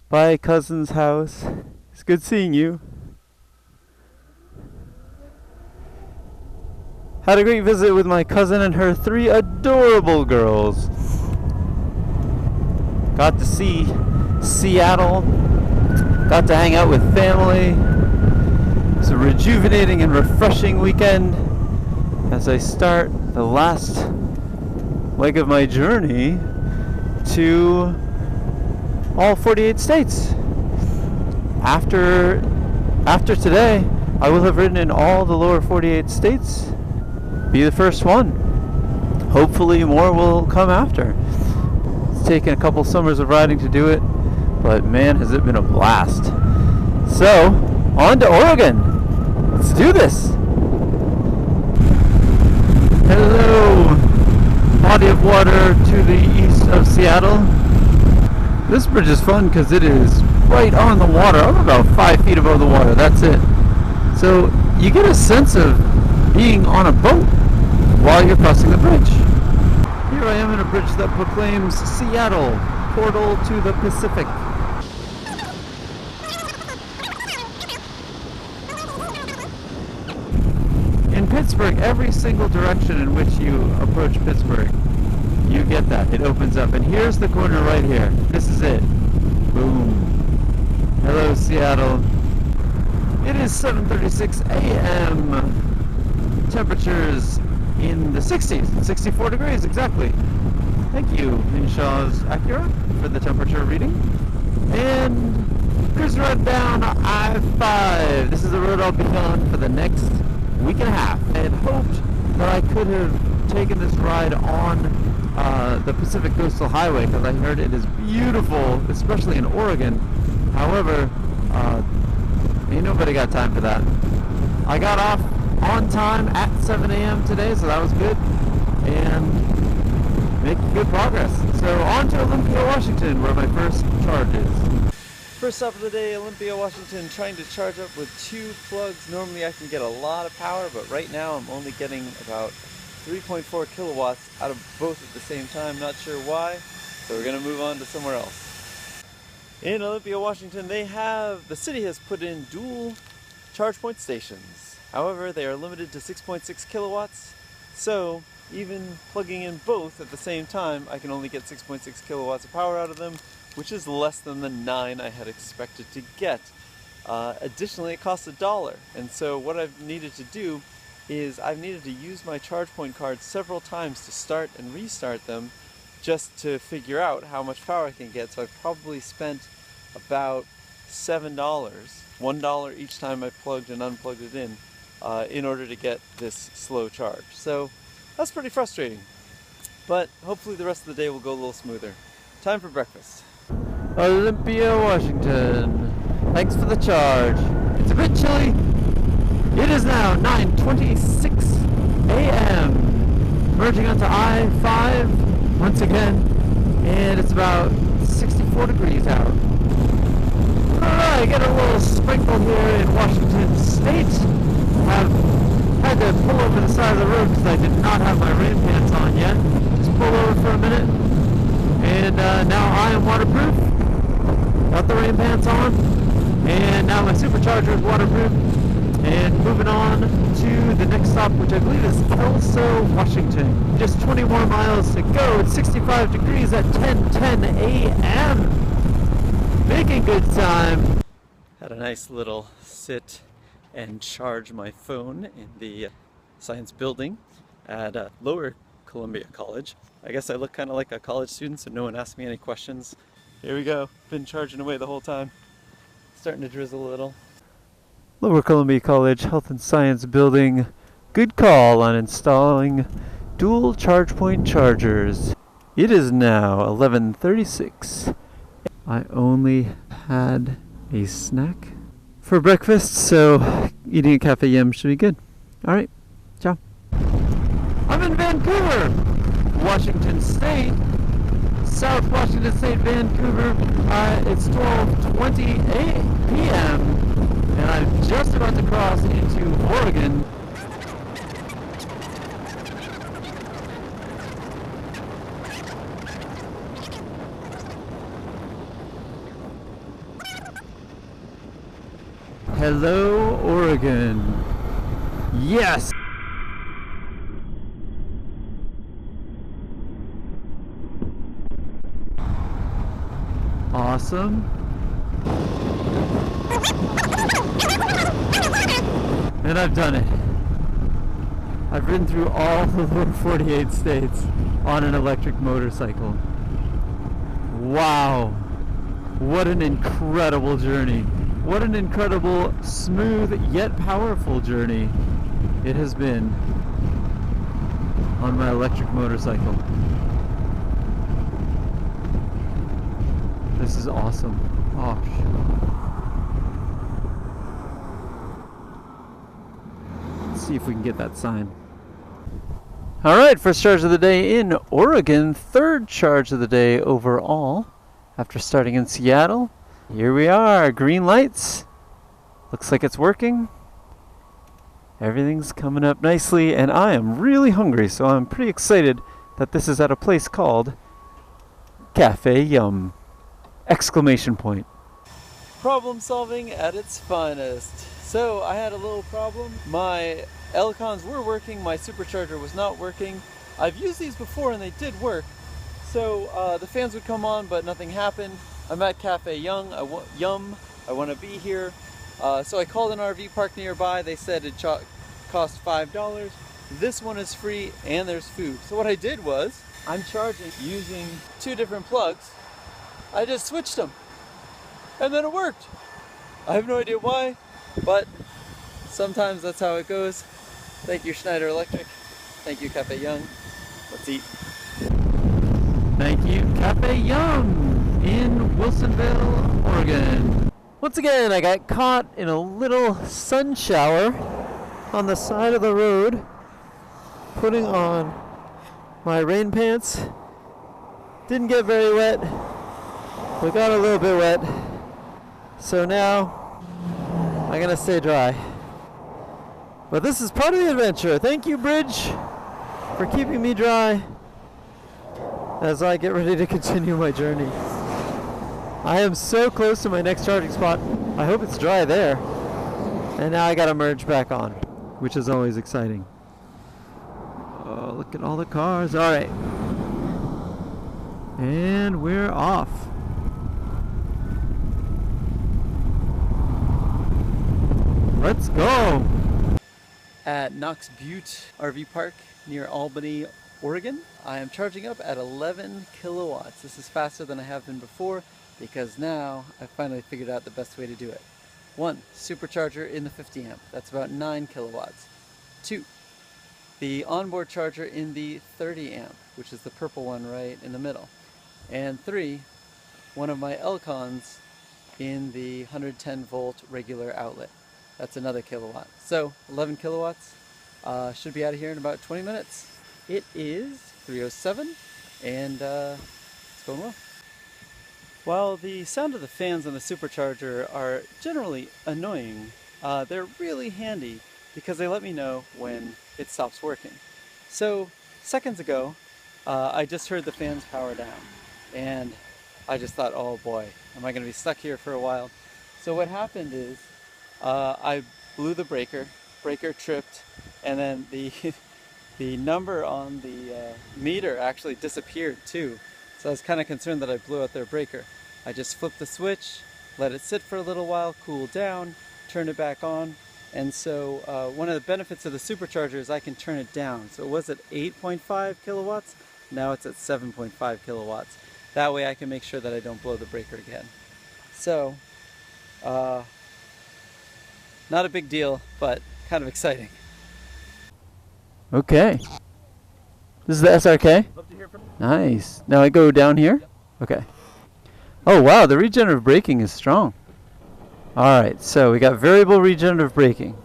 by a cousin's house. It's good seeing you. Had a great visit with my cousin and her 3 adorable girls. Got to see Seattle. Got to hang out with family. It's a rejuvenating and refreshing weekend as I start the last leg of my journey to all 48 states. After today, I will have ridden in all the lower 48 states. Be the first one. Hopefully more will come after. It's taken a couple summers of riding to do it, but man, has it been a blast. So, on to Oregon. Let's do this. Hello, body of water to the east of Seattle. This bridge is fun because it is right on the water. I'm about 5 feet above the water, that's it. So you get a sense of being on a boat while you're crossing the bridge. Here I am in a bridge that proclaims Seattle, portal to the Pacific. In Pittsburgh, every single direction in which you approach Pittsburgh, you get that. It opens up. And here's the corner right here. This is it. Boom. Hello, Seattle. It is 7:36 a.m. Temperatures in the 60s. 64 degrees, exactly. Thank you, Inshaw's Acura, for the temperature reading. And cruising right down I-5. This is the road I'll be on for the next week and a half. I had hoped that I could have taken this ride on the Pacific Coastal Highway because I heard it is beautiful, especially in Oregon. However, ain't nobody got time for that. I got off on time at 7 a.m. today, so that was good, and making good progress. So on to Olympia, Washington, where my first charge is. First stop of the day, Olympia, Washington, trying to charge up with 2 plugs. Normally I can get a lot of power, but right now I'm only getting about 3.4 kilowatts out of both at the same time. Not sure why, so we're going to move on to somewhere else. In Olympia, Washington, the city has put in dual charge point stations. However, they are limited to 6.6 kilowatts, so even plugging in both at the same time, I can only get 6.6 kilowatts of power out of them, which is less than the 9 I had expected to get. Additionally, it costs $1, and so what I've needed to do is I've needed to use my charge point cards several times to start and restart them just to figure out how much power I can get. So I've probably spent about $7, $1 each time I plugged and unplugged it in order to get this slow charge. So that's pretty frustrating, but hopefully the rest of the day will go a little smoother. Time for breakfast. Olympia, Washington. Thanks for the charge. It's a bit chilly. It is now 9:26 a.m. Merging onto I-5 once again, and it's about 64 degrees out. Alright, get a little sprinkle here in Washington State. I've had to pull over the side of the road because I did not have my rain pants on yet. Just pull over for a minute, and now I am waterproof. Got the rain pants on, and now my supercharger is waterproof. And moving on to the next stop, which I believe is Kelso, Washington. Just 20 more miles to go. It's 65 degrees at 10:10 a.m. Making good time. Had a nice little sit and charge my phone in the science building at Lower Columbia College. I guess I look kind of like a college student, so no one asked me any questions. Here we go. Been charging away the whole time. Starting to drizzle a little. Lower Columbia College Health and Science Building. Good call on installing dual charge point chargers. It is now 11:36. I only had a snack for breakfast, so eating a cafe yum should be good. Alright, ciao. I'm in Vancouver, Washington State. South Washington State, Vancouver. It's 12:20 p.m. and I'm just about to cross into Oregon. Hello, Oregon. Yes! Awesome. And I've done it. I've ridden through all the lower 48 states on an electric motorcycle. Wow. What an incredible journey. What an incredible, smooth, yet powerful journey it has been on my electric motorcycle. This is awesome. Oh, let's see if we can get that sign. Alright, first charge of the day in Oregon, third charge of the day overall. After starting in Seattle, here we are, green lights. Looks like it's working. Everything's coming up nicely, and I am really hungry, so I'm pretty excited that this is at a place called Cafe Yum! Exclamation point. Problem solving at its finest. So I had a little problem. My L-cons were working, my supercharger was not working. I've used these before and they did work. So the fans would come on, but nothing happened. I'm at Cafe Yum. I want to be here. So I called an RV park nearby. They said it cost $5. This one is free and there's food. So what I did was, I'm charging using two different plugs. I just switched them and then it worked. I have no idea why, but sometimes that's how it goes. Thank you, Schneider Electric. Thank you, Cafe Yum. Let's eat. Thank you, Cafe Yum in Wilsonville, Oregon. Once again, I got caught in a little sun shower on the side of the road, putting on my rain pants. Didn't get very wet, but got a little bit wet. So now I'm gonna stay dry. But this is part of the adventure. Thank you, Bridge, for keeping me dry as I get ready to continue my journey. I am so close to my next charging spot. I hope it's dry there. And now I gotta merge back on, which is always exciting. Oh, look at all the cars. All right. And we're off. Let's go. At Knox Butte RV Park near Albany, Oregon, I am charging up at 11 kilowatts. This is faster than I have been before because now I finally figured out the best way to do it. 1, supercharger in the 50 amp. That's about 9 kilowatts. 2, the onboard charger in the 30 amp, which is the purple one right in the middle. And 3, one of my L-cons in the 110 volt regular outlet. That's another kilowatt. So 11 kilowatts. Should be out of here in about 20 minutes. It is 3:07 and it's going well. While the sound of the fans on the supercharger are generally annoying, they're really handy because they let me know when it stops working. So seconds ago, I just heard the fans power down and I just thought, oh boy, am I going to be stuck here for a while? So what happened is I blew the breaker tripped, and then the number on the meter actually disappeared too. So I was kind of concerned that I blew out their breaker. I just flipped the switch, let it sit for a little while, cool down, turn it back on. And so one of the benefits of the supercharger is I can turn it down. So it was at 8.5 kilowatts, now it's at 7.5 kilowatts. That way I can make sure that I don't blow the breaker again. So, not a big deal, but kind of exciting. Okay. This is the SRK? Love to hear from you. Nice. Now I go down here? Yep. Okay. Oh wow, the regenerative braking is strong. Alright, so we got variable regenerative braking.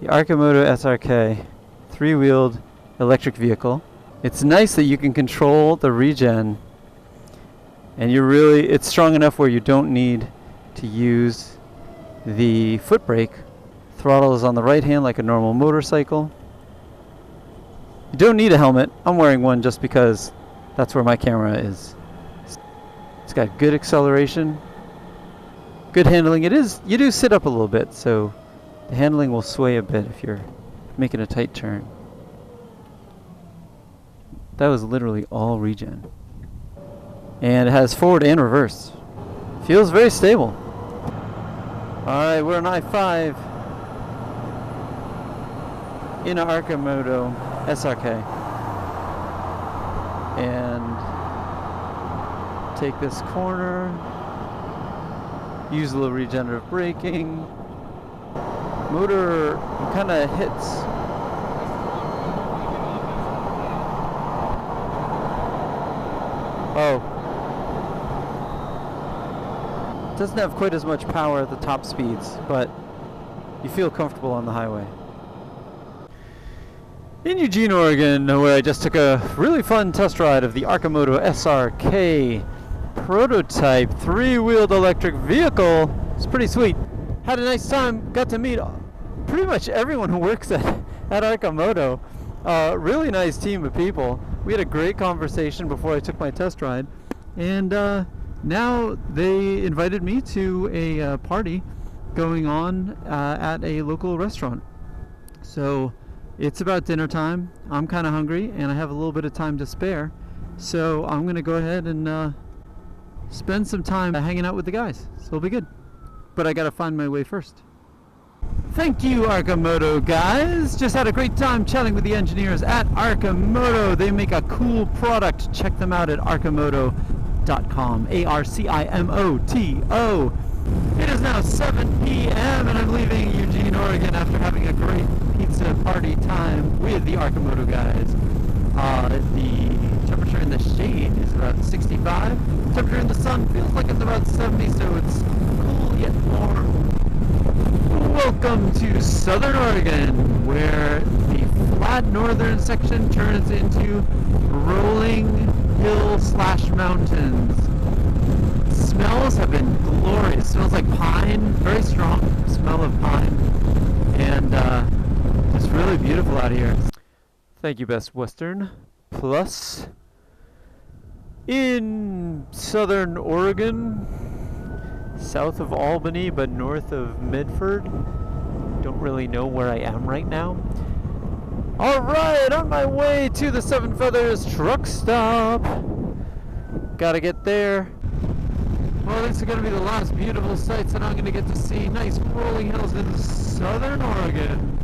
The Arcimoto SRK, 3-wheeled electric vehicle. It's nice that you can control the regen, and it's strong enough where you don't need to use the foot brake. Throttle is on the right hand like a normal motorcycle. You don't need a helmet. I'm wearing one just because that's where my camera is. It's got good acceleration. Good handling. It is. You do sit up a little bit, so the handling will sway a bit if you're making a tight turn. That was literally all regen. And it has forward and reverse. Feels very stable. Alright, we're on I-5 in an Arcimoto SRK. And take this corner. Use a little regenerative braking. Motor kind of hits. Oh. Doesn't have quite as much power at the top speeds, but you feel comfortable on the highway. In Eugene, Oregon, where I just took a really fun test ride of the Arcimoto SRK prototype 3-wheeled electric vehicle. It's pretty sweet. Had a nice time. Got to meet pretty much everyone who works at Arcimoto. Really nice team of people. We had a great conversation before I took my test ride, and now they invited me to a party going on at a local restaurant. So it's about dinner time. I'm kind of hungry and I have a little bit of time to spare, so I'm gonna go ahead and spend some time hanging out with the guys. So it'll be good, but I gotta find my way first. Thank you, Arcimoto guys. Just had a great time chatting with the engineers at Arcimoto. They make a cool product. Check them out at arcimoto.com. A-R-C-I-M-O-T-O. It is now 7 p.m. and I'm leaving Eugene, Oregon after having a great pizza party time with the Arcimoto guys. The temperature in the shade is about 65. Temperature in the sun feels like it's about 70, so it's cool yet warm. Welcome to Southern Oregon, where the flat northern section turns into rolling hill / mountains. Smells have been glorious. Smells like pine, very strong smell of pine, and it's really beautiful out here. Thank you, Best Western Plus. In Southern Oregon, south of Albany but north of Medford. Don't really know where I am right now. Alright, on my way to the Seven Feathers truck stop. Gotta get there. Well, these are going to be the last beautiful sights that I'm going to get to see. Nice rolling hills in Southern Oregon.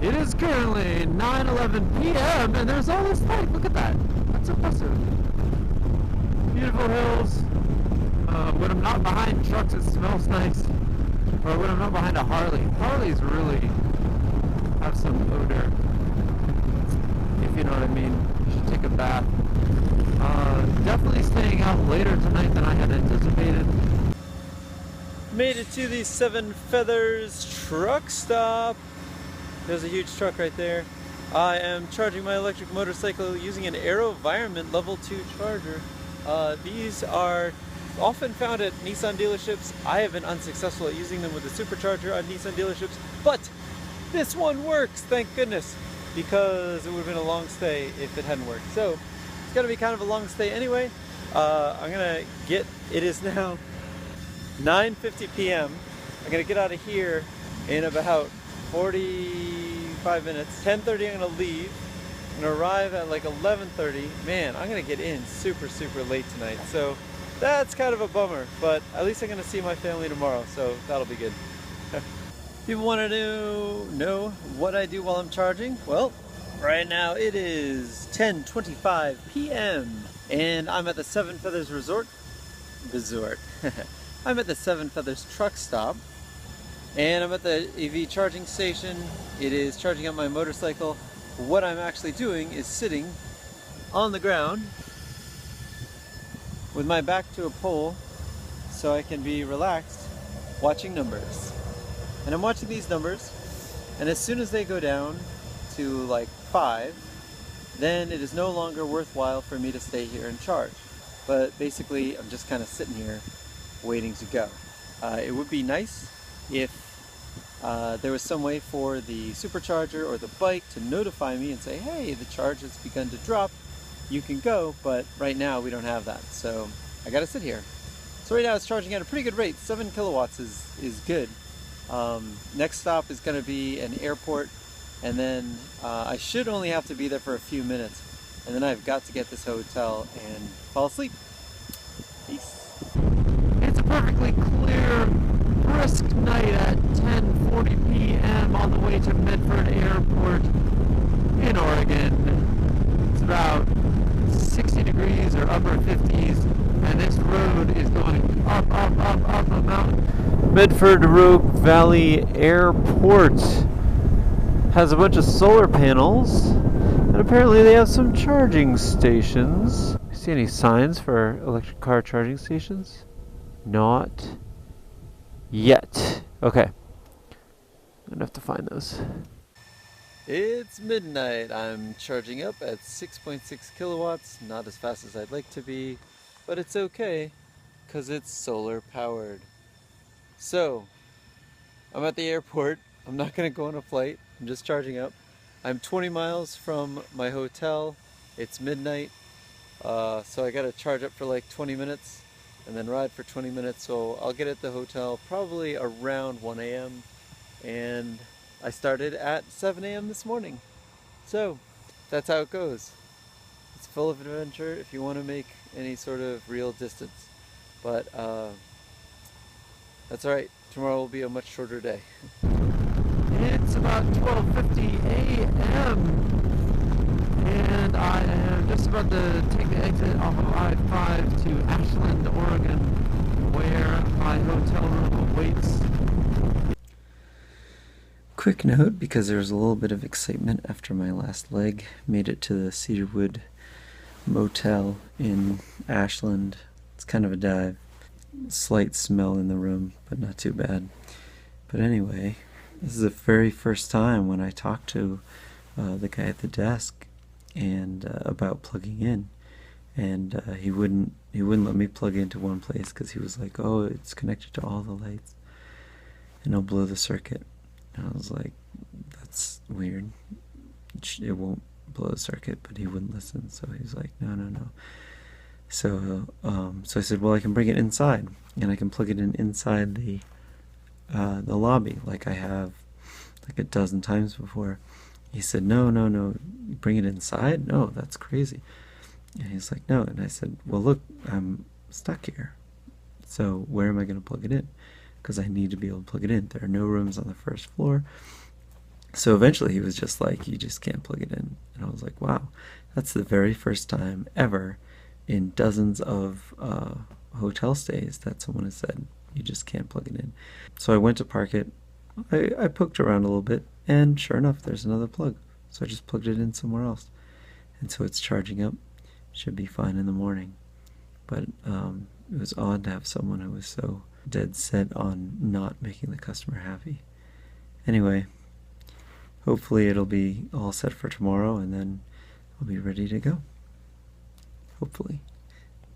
It is currently 9:11 p.m. and there's all this light. Look at that. That's impressive. Beautiful hills. When I'm not behind trucks, it smells nice. Or when I'm not behind a Harley. Harleys really have some odor, if you know what I mean. You should take a bath. Definitely staying out later tonight than I had anticipated. Made it to the Seven Feathers truck stop. There's a huge truck right there. I am charging my electric motorcycle using an AeroVironment Level 2 charger. These are often found at Nissan dealerships. I have been unsuccessful at using them with a supercharger at Nissan dealerships, but this one works, thank goodness, because it would have been a long stay if it hadn't worked. So it's gonna be kind of a long stay anyway. It is now 9:50 p.m. I'm gonna get out of here in about 45 minutes. 10:30 I'm gonna leave. I'm gonna arrive at like 11:30. Man, I'm gonna get in super late tonight. So that's kind of a bummer, but at least I'm going to see my family tomorrow, so that'll be good. People want to know what I do while I'm charging? Well, right now it is 10:25 p.m. and I'm at the Seven Feathers Resort. I'm at the Seven Feathers truck stop, and I'm at the EV charging station. It is charging up my motorcycle. What I'm actually doing is sitting on the ground with my back to a pole so I can be relaxed watching numbers. And I'm watching these numbers, and as soon as they go down to like 5, then it is no longer worthwhile for me to stay here and charge. But basically I'm just kind of sitting here waiting to go. It would be nice if there was some way for the supercharger or the bike to notify me and say, hey, the charge has begun to drop. You can go, but right now we don't have that, so I gotta sit here. So right now it's charging at a pretty good rate. 7 kilowatts is good. Next stop is going to be an airport, and then I should only have to be there for a few minutes, and then I've got to get this hotel and fall asleep. Peace. It's a perfectly clear, brisk night at 10:40 p.m. on the way to Medford Airport in Oregon. It's about 60 degrees or upper 50s, and this road is going up a mountain. Medford Rogue Valley Airport has a bunch of solar panels, and apparently they have some charging stations. See any signs for electric car charging stations? Not yet. Okay. I'm gonna have to find those. It's midnight. I'm charging up at 6.6 kilowatts. Not as fast as I'd like to be, but it's okay because it's solar powered. So, I'm at the airport. I'm not gonna go on a flight. I'm just charging up. I'm 20 miles from my hotel. It's midnight. So I gotta charge up for like 20 minutes and then ride for 20 minutes. So I'll get at the hotel probably around 1 a.m. and I started at 7 a.m. this morning. So that's how it goes. It's full of adventure if you want to make any sort of real distance. But that's alright. Tomorrow will be a much shorter day. It's about 12:50 a.m. and I am just about to take the exit off of I-5 to Ashland, Oregon, where my hotel room awaits. Quick note, because there was a little bit of excitement after my last leg. Made it to the Cedarwood Motel in Ashland. It's kind of a dive. Slight smell in the room, but not too bad. But anyway, this is the very first time when I talked to the guy at the desk and about plugging in, and he wouldn't let me plug into one place because he was like, oh, it's connected to all the lights and it'll blow the circuit. And I was like, that's weird. It won't blow the circuit, but he wouldn't listen. So he was like, no. So I said, well, I can bring it inside, and I can plug it in inside the lobby, like I have like a dozen times before. He said, no, bring it inside? No, that's crazy. And he's like, no. And I said, well, look, I'm stuck here. So where am I going to plug it in? Because I need to be able to plug it in. There are no rooms on the first floor. So eventually he was just like, you just can't plug it in. And I was like, wow, that's the very first time ever in dozens of hotel stays that someone has said, you just can't plug it in. So I went to park it. I poked around a little bit, and sure enough, there's another plug. So I just plugged it in somewhere else. And so it's charging up. Should be fine in the morning. But it was odd to have someone who was so dead set on not making the customer happy. Anyway, hopefully it'll be all set for tomorrow, and then I'll be ready to go. Hopefully.